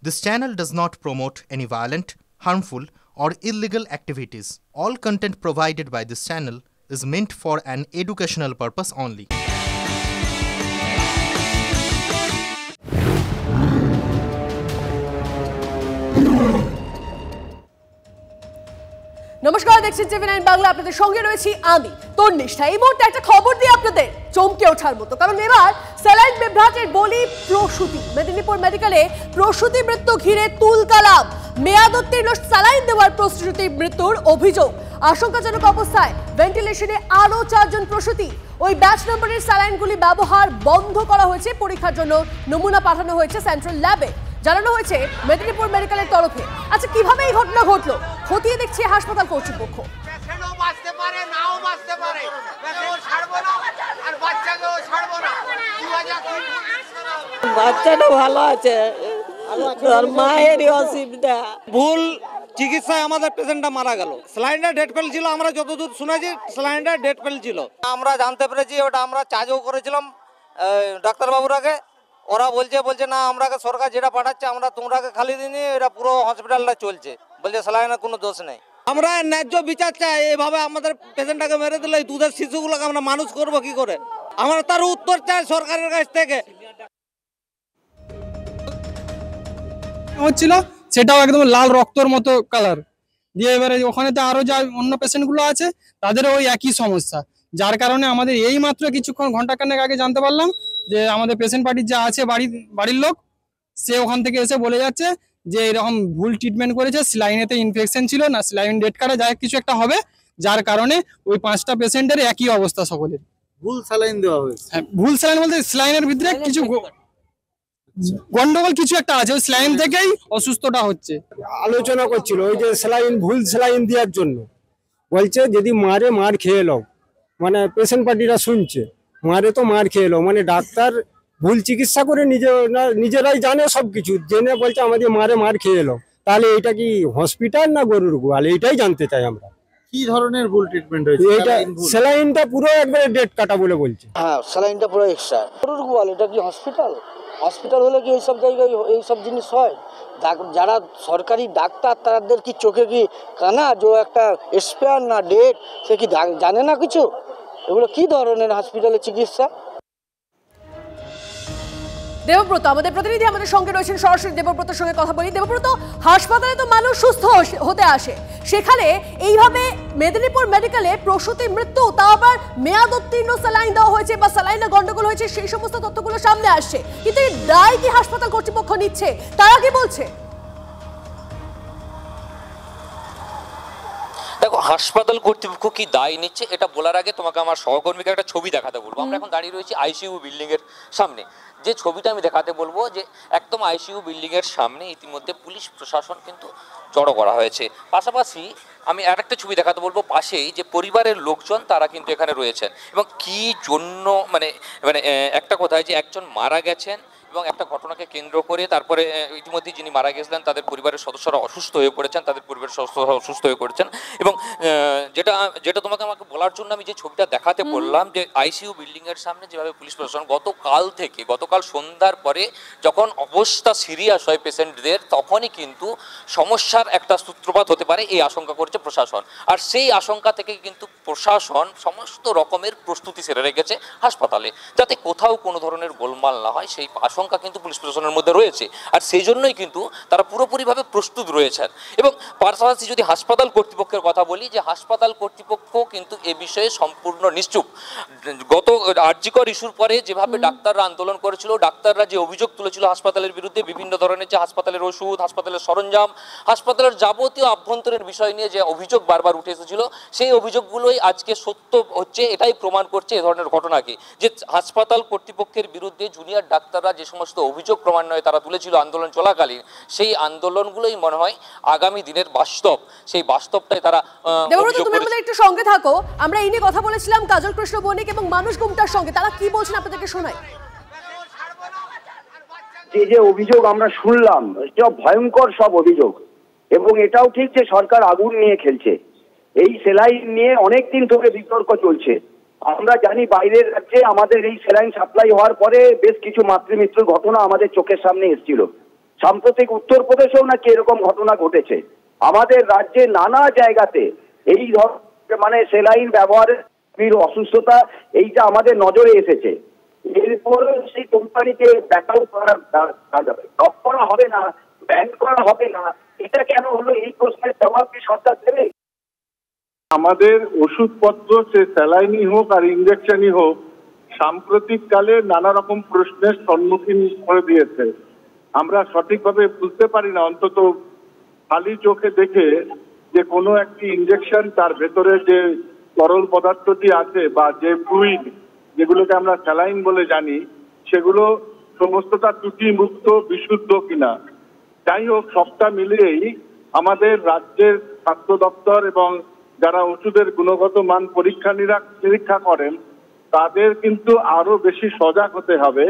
This channel does not promote any violent, harmful, or illegal activities. All content provided by this channel is meant for an educational purpose only. নমস্কার, দেখছেন টিভি9 বাংলা। আপনাদের সঙ্গে রয়েছি আমি তন্নিষ্ঠা। এই মুহূর্তে একটা খবর দিয়ে আপনাদের চমকে ওঠার মতো, কারণ এবার স্যালাইন বিভ্রাটের বলি প্রসূতি। মেদিনীপুর মেডিকেলে প্রসূতি মৃত্যু ঘিরে তুলকালাম। মেয়াদোত্তীর্ণ স্যালাইন দেওয়ার প্রসূতি মৃত্যুর অভিযোগ। আশঙ্কাজনক অবস্থায় ভেন্টিলেশনে আরও 4 জন প্রসূতি। ওই ব্যাচ নম্বরের স্যালাইনগুলি ব্যবহার বন্ধ করা হয়েছে। পরীক্ষার জন্য নমুনা পাঠানো হয়েছে সেন্ট্রাল ল্যাবে, জানানো হয়েছে মেদিনীপুর মেডিকেলের তরফে। আচ্ছা, কিভাবে এই ঘটনা ঘটলো খতিয়ে দেখছে হাসপাতাল কর্তৃপক্ষ। বাচ্চাটা ভালো আছে, মায়েরই অসুবিধা। ভুল চিকিৎসায় আমাদের পেশেন্টটা মারা গেল। স্যালাইনটা ডেট ফেল ছিল, আমরা যতদূর শুনেছি স্যালাইনটা ডেট ফেল ছিল। আমরা জানতে পেরেছি, ওটা আমরা চার্জও করেছিলাম ডাক্তারবাবুরাকে। ওরা বলছে না, আমরাকে সরকার যেটা পাঠাচ্ছে আমরা তোমরাকে খালি দিইনি, এটা পুরো হসপিটালটা চলছে। বলছে স্যালাইনের কোনো দোষ নেই। আমরা ন্যায্য বিচার চাই। এভাবে আমাদের পেশেন্টটাকে মেরে দিলে দুধের শিশুগুলোকে আমরা মানুষ করবো কি করে? আমরা তার উত্তর চাই সরকারের কাছ থেকে। হচ্ছিল সেটাও একদম লাল রক্তর মতো কালার দিয়ে, এবারে ওখানে তো আরো যা অন্য পেশেন্টগুলো আছে তাদের ওই একই সমস্যা, যার কারণে আমাদের এই মাত্র কিছুক্ষণ ঘন্টাখানেক আগে জানতে পারলাম যে আমাদের পেশেন্ট পার্টির যা আছে বাড়ির লোক, সে ওখান থেকে এসে বলে যাচ্ছে যে এরকম ভুল ট্রিটমেন্ট করেছে, স্যালাইনেতে ইনফেকশন ছিল না, স্যালাইন ডেট কার্ডে যা কিছু একটা হবে, যার কারণে ওই 5টা পেশেন্টের একই অবস্থা সকলের। ভুল স্যালাইন দেওয়া হয়েছে। হ্যাঁ, ভুল স্যালাইন বলতে স্যালাইনের ভিতরে কিছু গন্ডগোল কিছু একটা আছে, ওই স্যালাইন থেকেই অসুস্থটা হচ্ছে। আলোচনা করছিল ওই যে স্যালাইন, ভুল স্যালাইন দেওয়ার জন্য বলছে যদি মার খেয়ে এলো, মানে পেশেন্ট পার্টিরা শুনছে মারে তো মার খেয়ে এলো, মানে ডাক্তার ভুল চিকিৎসা করে নিজেরাই জানে সবকিছু জেনে বলছে আমাদের মার খেয়ে এলো। তাহলে এটা কি হসপিটাল না গরুর গোয়াল, এইটাই জানতে চাই আমরা। কি ধরনের ভুল ট্রিটমেন্ট হয়েছে? এটা স্যালাইনটা পুরো একবারে ডেট কাটা বলে বলছে। হ্যাঁ, স্যালাইনটা পুরো এক্সট্রা। গরুর গোয়াল, এটা কি হসপিটাল? হসপিটাল হলে কি এইসব জায়গায় এইসব জিনিস হয়? যারা সরকারি ডাক্তার তাদের কি চোখে কি কানা যে একটা এক্সপায়ার না ডেট, সে কি জানে না কিছু? এগুলো কি ধরনের হসপিটালের চিকিৎসা? দেবব্রত আমাদের প্রতিনিধি আমাদের সঙ্গে রয়েছেন, সরাসরি দেবব্রতের সঙ্গে কথা বলি। দেবব্রত, হাসপাতালে তো মানুষ সুস্থ হতে আসে, সেখানে এইভাবে মেদিনীপুর মেডিকেলে প্রসূতি মৃত্যু, তাও আবার মেয়াদ উত্তীর্ণ স্যালাইন দেওয়া হয়েছে বা স্যালাইনে গন্ডগোল হয়েছে, সেই সমস্ত তথ্যগুলো সামনে আসছে, কিন্তু এই দায় কি হাসপাতাল কর্তৃপক্ষ নিচ্ছে? তারা কি বলছে? দেখো, হাসপাতাল কর্তৃপক্ষ কি দায় নিচ্ছে এটা বলার আগে তোমাকে আমার সহকর্মীকে একটা ছবি দেখাতে বলবো। আমরা এখন দাঁড়িয়ে রয়েছি আইসিইউ বিল্ডিং এর সামনে। যে ছবিটা আমি দেখাতে বলবো, যে একদম আইসিইউ বিল্ডিং এর সামনে ইতিমধ্যে পুলিশ প্রশাসন কিন্তু জড়ো করা হয়েছে। পাশাপাশি আমি আরেকটা ছবি দেখাতে বলবো, পাশেই যে পরিবারের লোকজন তারা কিন্তু এখানে রয়েছেন, এবং কি জন্য মানে একটা কথায় যে একজন মারা গেছেন এবং একটা ঘটনাকে কেন্দ্র করে তারপরে ইতিমধ্যে যিনি মারা গেছিলেন তাদের পরিবারের সদস্যরা অসুস্থ হয়ে পড়েছেন, তাদের পরিবারের সদস্যরা অসুস্থ হয়ে পড়েছেন। এবং যেটা আমাকে বলার জন্য আমি যে ছবিটা দেখাতে বললাম, যে আইসিইউ বিল্ডিংয়ের সামনে যেভাবে পুলিশ প্রশাসন গতকাল সন্ধ্যার পরে যখন অবস্থা সিরিয়াস হয় পেশেন্টদের, তখনই কিন্তু সমস্যার একটা সূত্রপাত হতে পারে এই আশঙ্কা করছে প্রশাসন। আর সেই আশঙ্কা থেকে কিন্তু প্রশাসন সমস্ত রকমের প্রস্তুতি সেরে রেখেছে হাসপাতালে, যাতে কোথাও কোনো ধরনের গোলমাল না হয়, সেই আশঙ্কা কিন্তু পুলিশ প্রশাসনের মধ্যে রয়েছে। আর সেই জন্যই কিন্তু তারা পুরোপুরিভাবে প্রস্তুত রয়েছেন। এবং পাশাপাশি যদি হাসপাতাল কর্তৃপক্ষের কথা বলি, যে হাসপাতাল কর্তৃপক্ষ কিন্তু এ বিষয়ে সম্পূর্ণ নিশ্চুপ। গত আরজিকর ইস্যুর পরে যেভাবে ডাক্তাররা আন্দোলন করেছিল, ডাক্তাররা যে অভিযোগ তুলেছিল হাসপাতালের বিরুদ্ধে, বিভিন্ন ধরনের যে হাসপাতালের ওষুধ, হাসপাতালের সরঞ্জাম, হাসপাতালের যাবতীয় আভ্যন্তরীণ বিষয় নিয়ে যে অভিযোগ বারবার উঠে এসেছিল, সেই অভিযোগগুলোই আজকে সত্য হচ্ছে। এটাই প্রমাণ করছে এ ধরনের ঘটনাকে, যে হাসপাতাল কর্তৃপক্ষের বিরুদ্ধে জুনিয়র ডাক্তাররা যে সমস্ত অভিযোগ ক্রমান্বয়ে তারা তুলেছিল আন্দোলন চলাকালীন, সেই আন্দোলনগুলোই মনে হয় আগামী দিনের বাস্তব, সেই বাস্তবটাই তারা। তুমি আমাদের একটু সঙ্গে থাকো, আমরা এই নিয়ে কথা বলেছিলাম কাজল কৃষ্ণ বণিক এবং মানুষ গুমটার সঙ্গে, তারা কি বলছেন আপনাদেরকে শোনাই। যে অভিযোগ আমরা শুনলাম, সব ভয়ঙ্কর সব অভিযোগ, এবং এটাও ঠিক যে সরকার আগুন নিয়ে খেলছে। এই সেলাইন নিয়ে অনেকদিন ধরে বিতর্ক চলছে। আমরা জানি বাইরের রাজ্যে আমাদের এই সেলাইন সাপ্লাই হওয়ার পরে বেশ কিছু মাতৃমৃত্যুর ঘটনা আমাদের চোখের সামনে এসেছিল। সাম্প্রতিক উত্তরপ্রদেশেও নাকি এরকম ঘটনা ঘটেছে। আমাদের রাজ্যে নানা জায়গাতে এই মানে সেলাইন ব্যবহারের অসুস্থতা এইটা আমাদের নজরে এসেছে। এরপর সেই কোম্পানিকে ব্যাকআউট করা হবে না, ব্যান করা হবে না, এটা কেন হলো? এই প্রশ্নের জবাব কি সরকার দেবে? আমাদের ওষুধপত্র সে স্যালাইনই হোক আর ইঞ্জেকশনই হোক সাম্প্রতিককালে নানা রকম প্রশ্নের সম্মুখীন করে দিয়েছে। আমরা সঠিকভাবে বুঝতে পারি না, অন্তত খালি চোখে দেখে, যে কোনো একটি ইঞ্জেকশন তার ভেতরে যে তরল পদার্থটি আছে বা যে ফ্লুইড যেগুলোকে আমরা স্যালাইন বলে জানি, সেগুলো সমস্তটা ত্রুটি মুক্ত বিশুদ্ধ কিনা। যাই হোক, সবটা মিলিয়েই আমাদের রাজ্যের স্বাস্থ্য দপ্তর এবং যারা ওষুধের গুণগত মান পরীক্ষা নিরীক্ষা করেন তাদের কিন্তু আরো বেশি সজাগ হতে হবে।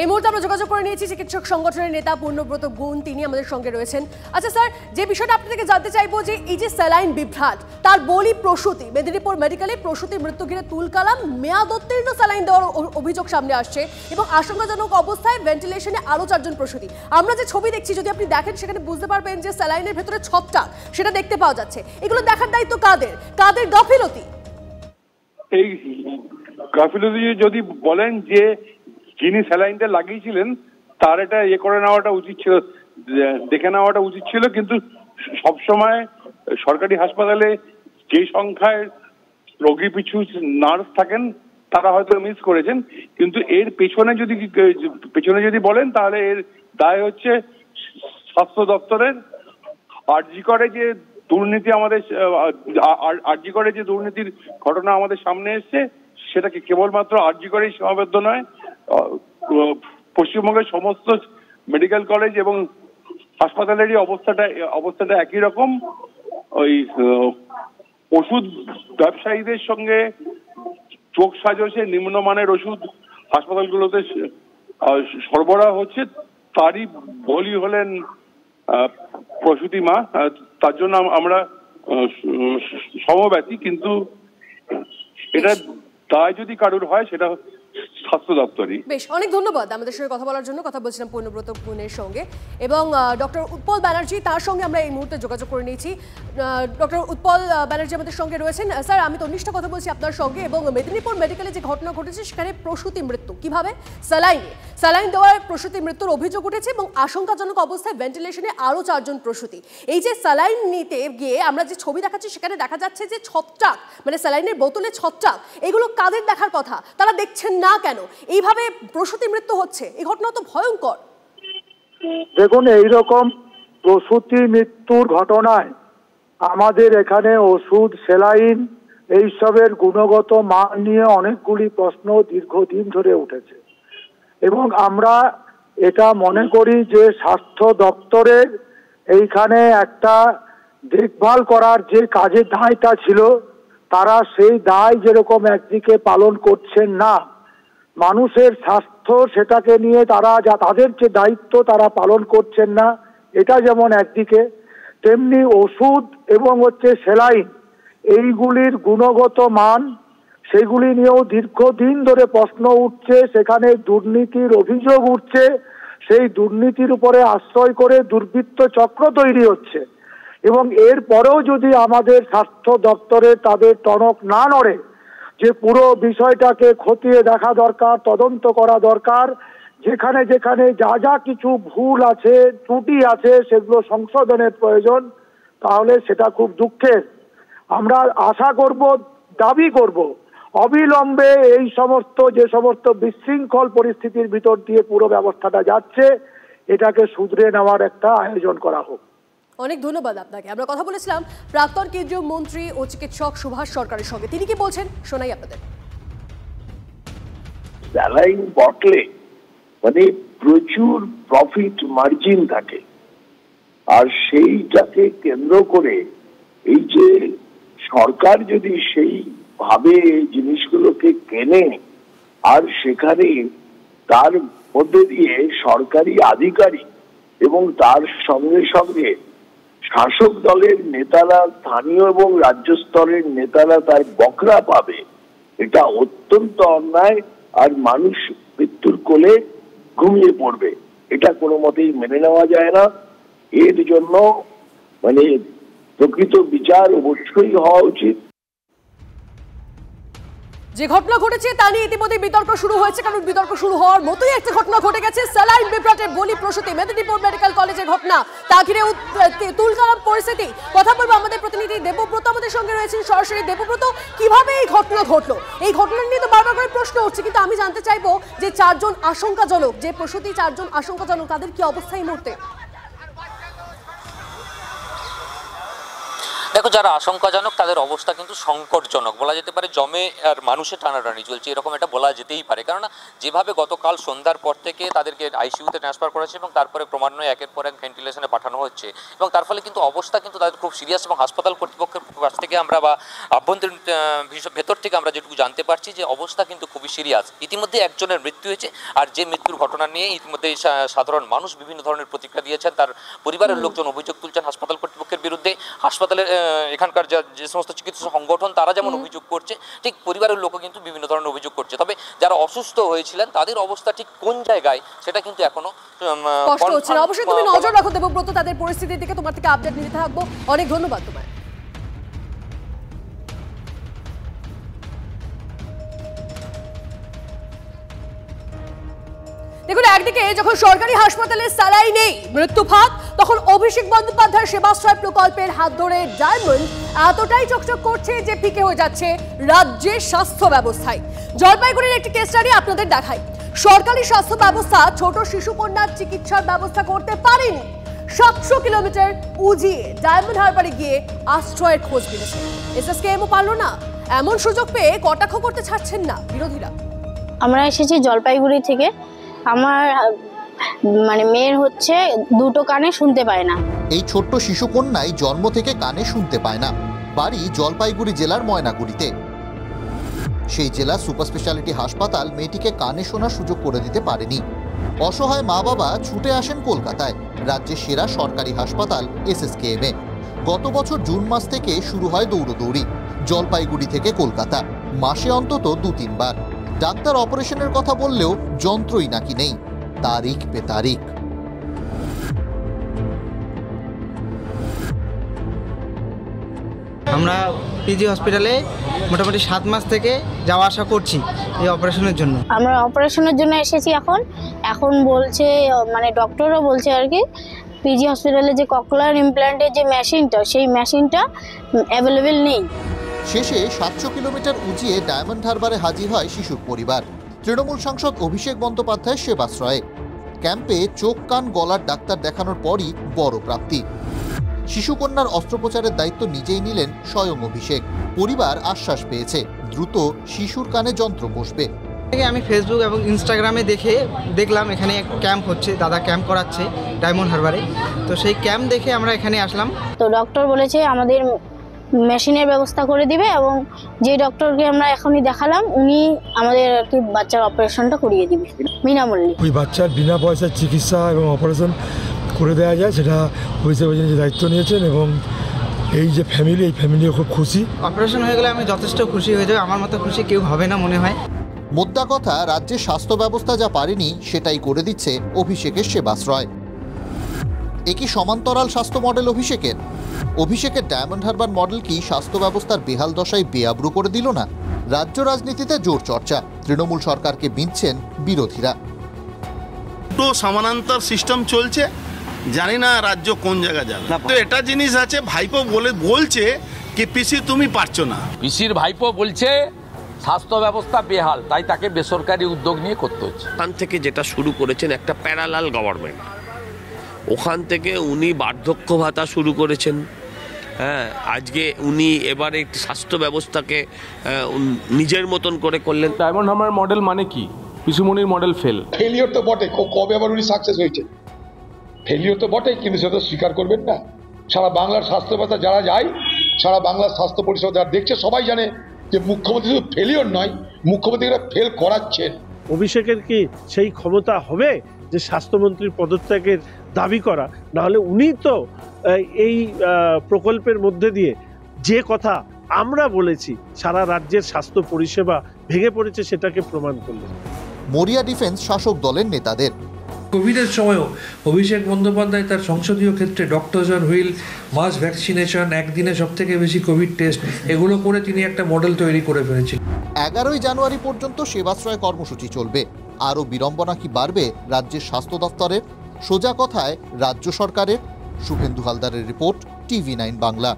এই মুহূর্তে আমরা যোগাযোগ করে নিয়েছি চিকিৎসক সংগঠনের নেতা পূর্ণব্রত গুণ, তিনি আমাদের সঙ্গে রয়েছেন। আচ্ছা স্যার, যে বিষয়টা আপনার থেকে জানতে চাইবো যে এই যে স্যালাইন বিভ্রাট, তার বলি প্রসূতি, মেদিনীপুর মেডিকেলে প্রসূতি মৃত্যু ঘিরে তুলকালাম, মেয়াদোত্তীর্ণ স্যালাইন দেওয়ার অভিযোগ সামনে আসছে এবং আশঙ্কাজনক অবস্থায় ভেন্টিলেশনে আরো 4 জন প্রসূতি। আমরা যে ছবি দেখছি, যদি আপনি দেখেন সেখানে বুঝতে পারবেন যে স্যালাইনের ভেতরে ছত্রাক, সেটা দেখতে পাওয়া যাচ্ছে। এগুলো দেখার দায়িত্ব কাদের? কাদের গাফিলতি? এই গাফিলতি যদি বলেন যে যিনি স্যালাইনটা লাগিয়েছিলেন তার এটা করে নেওয়াটা উচিত ছিল, দেখে নেওয়াটা উচিত ছিল, কিন্তু সবসময় সরকারি হাসপাতালে যে সংখ্যায় রোগী পিছু নার্স থাকেন তারা হয়তো মিস করেছেন, কিন্তু এর পেছনে যদি বলেন তাহলে এর দায় হচ্ছে স্বাস্থ্য দপ্তরের। আরজি করে যে দুর্নীতি যে দুর্নীতির ঘটনা আমাদের সামনে এসছে, সেটাকে কেবলমাত্র আরজি করেই সীমাবদ্ধ নয়, পশ্চিমবঙ্গের সমস্ত মেডিকেল কলেজ এবং হাসপাতালেরই অবস্থাটা একই রকম। ওই ওষুধ ব্যবসায়ীদের সঙ্গে চোখ সাজসে নিম্নমানের ওষুধ হাসপাতালগুলোতে সরবরাহ হচ্ছে, তারই বলি হলেন প্রসূতি মা। তার জন্য আমরা সমব্যথী, কিন্তু এটা দায় যদি কারোর হয় সেটা স্বাস্থ্য দপ্তরই। বেশ, অনেক ধন্যবাদ আমাদের সঙ্গে কথা বলার জন্য। কথা বলছিলাম পূর্ণব্রত গুণের সঙ্গে এবং ডক্টর উৎপল ব্যানার্জি, তার সঙ্গে আমরা এই মুহূর্তে যোগাযোগ করে নিয়েছি। ডক্টর উৎপল ব্যানার্জি আমাদের সঙ্গে রয়েছেন। স্যার, আমি তনিষ্ঠা কথা বলছি আপনার সঙ্গে। এবং মেদিনীপুর মেডিকেলে যে ঘটনা ঘটেছে সেখানে প্রসূতি মৃত্যু, কিভাবে স্যালাইন দেওয়ার প্রসূতি মৃত্যুর অভিযোগ উঠেছে এবং আশঙ্কাজনক অবস্থায় ভেন্টিলেশনে আরও 4 জন প্রসূতি। এই যে স্যালাইন নিতে গিয়ে আমরা যে ছবি দেখাচ্ছি সেখানে দেখা যাচ্ছে যে ছত্রাক, মানে স্যালাইনের বোতলে ছত্রাক, এগুলো কাদের দেখার কথা? তারা দেখছেন না কেন? এইভাবে প্রসূতি মৃত্যু হচ্ছে, এই ঘটনা তো ভয়ঙ্কর। দেখুন, এইরকম প্রসূতি মৃত্যুর ঘটনায় আমাদের এখানে ওষুধ, সেলাইন এইসবের গুণগত মান নিয়ে অনেকগুলি প্রশ্ন দীর্ঘদিন ধরে উঠেছে এবং আমরা এটা মনে করি যে স্বাস্থ্য দপ্তরের এইখানে একটা দেখভাল করার যে কাজের দায়টা ছিল, তারা সেই দায় যেরকম একদিকে পালন করছেন না, মানুষের স্বাস্থ্য সেটাকে নিয়ে তারা তাদের যে দায়িত্ব তারা পালন করছেন না, এটা যেমন একদিকে, তেমনি ওষুধ এবং সেলাইন এইগুলির গুণগত মান সেগুলি নিয়েও দীর্ঘদিন ধরে প্রশ্ন উঠছে, সেখানে দুর্নীতির অভিযোগ উঠছে, সেই দুর্নীতির উপরে আশ্রয় করে দুর্বৃত্ত চক্র তৈরি হচ্ছে এবং এরপরেও যদি আমাদের স্বাস্থ্য দপ্তরে তাদের টনক না নড়ে যে পুরো বিষয়টাকে খতিয়ে দেখা দরকার, তদন্ত করা দরকার, যেখানে যেখানে যা যা কিছু ভুল আছে, ত্রুটি আছে, সেগুলো সংশোধনের প্রয়োজন, তাহলে সেটা খুব দুঃখের। আমরা আশা করব, দাবি করব, অবিলম্বে এই যে সমস্ত বিশৃঙ্খল পরিস্থিতির ভিতর দিয়ে পুরো ব্যবস্থাটা যাচ্ছে, এটাকে শুধরে নেওয়ার একটা আয়োজন করা হোক। অনেক ধন্যবাদ আপনাকে। আমরা কথা বলেছিলাম প্রাক্তন কেন্দ্রীয় মন্ত্রী ও চিকিৎসক সুভাষ সরকারের সঙ্গে। তিনি কি বলছেন শোনাই আপনাদের। স্যালাইন বটলে মানে প্রচুর প্রফিট মার্জিন থাকে, আর সেইটাকে কেন্দ্র করে এই যে সরকার যদি সেইভাবে জিনিসগুলোকে কেনে আর সেখানে তার মধ্যে দিয়ে সরকারি আধিকারিক এবং তার সঙ্গে সঙ্গে শাসক দলের নেতারা, স্থানীয় এবং রাজ্য স্তরের নেতারা তার বকরা পাবে, এটা অত্যন্ত অন্যায়। আর মানুষ মৃত্যুর কোলে ঘুমিয়ে পড়বে। এটা কোনো মতেই মেনে নেওয়া যায় না। এর জন্য মানে প্রকৃত বিচার অবশ্যই হওয়া উচিত। যে ঘটনা ঘটেছে তা নিয়ে ইতিমধ্যে বিতর্ক শুরু হয়েছে, কারণ বিতর্ক শুরু হওয়ার মতোই একটা ঘটনা ঘটে গেছে। স্যালাইন বিভ্রাটের বলি প্রসূতি, মেদিনীপুর মেডিকেল কলেজের ঘটনা, তা ঘিরে তুলকালাম পরিস্থিতি। কথা বলবো আমাদের প্রতিনিধি দেবব্রত আমাদের সঙ্গে রয়েছেন সরাসরি। দেবব্রত, কিভাবে এই ঘটনা ঘটলো? এই ঘটনা নিয়ে তো বারবার করে প্রশ্ন উঠছে, কিন্তু আমি জানতে চাইবো যে চারজন আশঙ্কাজনক, যে প্রসূতি চারজন আশঙ্কাজনক, তাদের কি অবস্থা এই মুহূর্তে? দেখো, যারা আশঙ্কাজনক তাদের অবস্থা কিন্তু সংকটজনক বলা যেতে পারে। জমে আর মানুষের টানাটানি চলছে, এরকম এটা বলা যেতেই পারে। কেননা যেভাবে গতকাল সন্ধ্যার পর থেকে তাদেরকে আইসিইউতে ট্রান্সফার করা হচ্ছে এবং তারপরে ক্রমান্বয়ে একের পর এক ভেন্টিলেশনে পাঠানো হচ্ছে, এবং তার ফলে কিন্তু অবস্থা কিন্তু তাদের খুব সিরিয়াস। এবং হাসপাতাল কর্তৃপক্ষের কাছ থেকে আমরা বা আভ্যন্তরীণ ভেতর থেকে আমরা যেটুকু জানতে পারছি যে অবস্থা কিন্তু খুবই সিরিয়াস। ইতিমধ্যে একজনের মৃত্যু হয়েছে, আর যে মৃত্যুর ঘটনা নিয়ে ইতিমধ্যে সাধারণ মানুষ বিভিন্ন ধরনের প্রতিক্রিয়া দিয়েছেন। তার পরিবারের লোকজন অভিযোগ তুলছেন হাসপাতাল কর্তৃপক্ষের বিরুদ্ধে। হাসপাতালের এখানকার যে সমস্ত চিকিৎসা সংগঠন তারা যেমন অভিযোগ করছে, ঠিক পরিবারের লোকও কিন্তু বিভিন্ন ধরনের অভিযোগ করছে। তবে যারা অসুস্থ হয়েছিলেন তাদের অবস্থা ঠিক কোন জায়গায় সেটা কিন্তু এখনো স্পষ্ট হচ্ছে না। অবশ্যই তুমি নজর রাখো দেবব্রত, তাদের পরিস্থিতির দিকে তোমার থেকে আপডেট নিতে থাকবো। অনেক ধন্যবাদ তোমায়। দেখুন, একদিকে যখন সরকারি হাসপাতালে স্যালাইন নেই, মৃত্যু ফাঁদ, তখন অভিষেক বন্দ্যোপাধ্যায়ের সেবাশ্রয় প্রকল্পের হাত ধরে ডায়মন্ড এতটাই চকচক করছে যে ফিকে হয়ে যাচ্ছে রাজ্যের স্বাস্থ্য ব্যবস্থায়। জলপাইগুড়ির একটি কেস স্টাডি আপনাদের দেখাই। সরকারি স্বাস্থ্য ব্যবস্থা ছোট শিশু কন্যার চিকিৎসার ব্যবস্থা করতে পারেনি। 700 কিলোমিটার উজিয়ে ডায়মন্ড হারবারে গিয়ে আশ্রয়ের খোঁজ মিলেছে। এসএসকেএমও পারল না। এমন সুযোগ পেয়ে কটাক্ষ করতে ছাড়ছেন না বিরোধীরা। আমরা এসেছি জলপাইগুড়ি থেকে। আমার মানে মেয়ের হচ্ছে দুটো কানে শুনতে পায় না। এই ছোট্ট শিশু কন্যাই জন্ম থেকে কানে শুনতে পায় না। বাড়ি জলপাইগুড়ি জেলার ময়নাগুড়িতে। সেই জেলা সুপার স্পেশালিটি হাসপাতাল মেয়েটিকে কানে শোনার সুযোগ করে দিতে পারেনি। অসহায় মা বাবা ছুটে আসেন কলকাতায়, রাজ্যের সেরা সরকারি হাসপাতাল এসএসকেএমে। গত বছর জুন মাস থেকে শুরু হয় দৌড়দৌড়ি। জলপাইগুড়ি থেকে কলকাতা, মাসে অন্তত 2-3 বার। ডাক্তার অপারেশনের কথা বললেও যন্ত্রই নাকি নেই, তারিখ পে তারিখ। আমরা পিজি হসপিটালে মোটামুটি 7 মাস থেকে যাওয়া আসা করছি এই অপারেশনের জন্য। আমরা অপারেশনের জন্য এসেছি। এখন বলছে, মানে ডক্টরও বলছে আর কি, পিজি হসপিটালে যে ককলিয়ার ইমপ্ল্যান্টের যে মেশিনটা, সেই মেশিনটা অ্যাভেলেবেল নেই। শেষে 700 কিলোমিটার উঁচিয়ে ডায়মন্ড হারবারে হাজির হয় শিশুর পরিবার। তৃণমূল সাংসদ অভিষেক বন্দ্যোপাধ্যায়ের সেবাশ্রয়ে ক্যাম্পে চোখ কান গলার ডাক্তার দেখানোর পরই বড় প্রাপ্তি। শিশুকন্যার অস্ত্রোপচারের দায়িত্ব নিজেই নিলেন স্বয়ং অভিষেক। পরিবার আশ্বাস পেয়েছে দ্রুত শিশুর কানে যন্ত্র বসবে। আমি ফেসবুক এবং ইনস্টাগ্রামে দেখলাম এখানে ক্যাম্প হচ্ছে, দাদা ক্যাম্প করাচ্ছে ডায়মন্ড হারবারে। তো সেই ক্যাম্প দেখে আমরা এখানে আসলাম। তো ডক্টর বলেছে আমাদের মেশিনের ব্যবস্থা করে দিবে, এবং যে ডক্টরকে আমরা এখনই দেখালাম উনি আমাদের আর কি বাচ্চার অপারেশনটা করিয়ে দিবে বিনামূল্যে। ওই বাচ্চার বিনা পয়সার চিকিৎসা এবং অপারেশন করে দেওয়া যায়, সেটা অভিষেক যে দায়িত্ব নিয়েছেন, এবং এই যে ফ্যামিলি, এই ফ্যামিলিও খুব খুশি। অপারেশন হয়ে গেলে আমি যথেষ্ট খুশি হয়ে যাই। আমার মতো খুশি কেউ হবে না মনে হয়। মোদ্দা কথা, রাজ্যের স্বাস্থ্য ব্যবস্থা যা পারেনি সেটাই করে দিচ্ছে অভিষেকের সেবাশ্রয়। একই সমান্তরাল স্বাস্থ্য মডেল অভিষেকের ডায়মন্ড হারবার মডেল কি স্বাস্থ্য ব্যবস্থার বেহাল দশায় বেআব্রু করে দিল না? রাজ্য রাজনীতিতে জোর চর্চা, তৃণমূল সরকারকে বিঁধছেন বিরোধীরা। দুটো সমানান্তর সিস্টেম চলছে, জানি না রাজ্য কোন জায়গা যাবে। তো এটা জিনিস আছে, ভাইপো বলছে কি পিসি তুমি পারছো না। পিসির ভাইপো বলছে স্বাস্থ্য ব্যবস্থা বেহাল, তাই তাকে বেসরকারি উদ্যোগ নিয়ে করতে হচ্ছে। ওখান থেকে যেটা শুরু করেছেন একটা প্যারালাল গভর্নমেন্ট, ওখান থেকে উনি বার্ধক্য ভাতা শুরু করেছেন। হ্যাঁ, আজকে উনি এবারে স্বাস্থ্য ব্যবস্থাকে নিজের মতন করে করলেন। ডায়মন্ড হারবার মডেল মানে কি? পিসুমনির মডেল ফেলিওর তো বটে, কবে আবার উনি সাকসেস হয়েছে? ফেলিওর তো বটে, কিন্তু সেটা স্বীকার করবেন না। সারা বাংলার স্বাস্থ্য ব্যবস্থা যারা যায়, সারা বাংলার স্বাস্থ্য পরিষেবা যারা দেখছে, সবাই জানে যে মুখ্যমন্ত্রী শুধু ফেলিওর নয়, মুখ্যমন্ত্রীরা ফেল করাচ্ছেন। অভিষেকের কি সেই ক্ষমতা হবে যে স্বাস্থ্যমন্ত্রীর পদত্যাগের দাবি করা? নাহলে উনি তো এই প্রকল্পের মধ্যে দিয়ে যে কথা আমরা বলেছি সারা রাজ্যের স্বাস্থ্য পরিষেবা ভেঙে পড়েছে সেটাকে প্রমাণ করলেন। মরিয়া ডিফেন্স শাসক দলের নেতাদের। কোভিডের সময়ও অভিষেক বন্দ্যোপাধ্যায় তার সংসদীয় ক্ষেত্রে doctors on wheel, mass vaccination, একদিনে সবথেকে বেশি কোভিড টেস্ট, এগুলো করে তিনি একটা মডেল তৈরি করে ফেলেছিলেন। 11ই জানুয়ারি পর্যন্ত সেবাশ্রয় কর্মসূচি চলবে। আরও বিড়ম্বনা কি বাড়বে রাজ্যের স্বাস্থ্য দফতরের? সোজা কথায় রাজ্য সরকারের। শুভেন্দু হালদারের রিপোর্ট, TV9 বাংলা।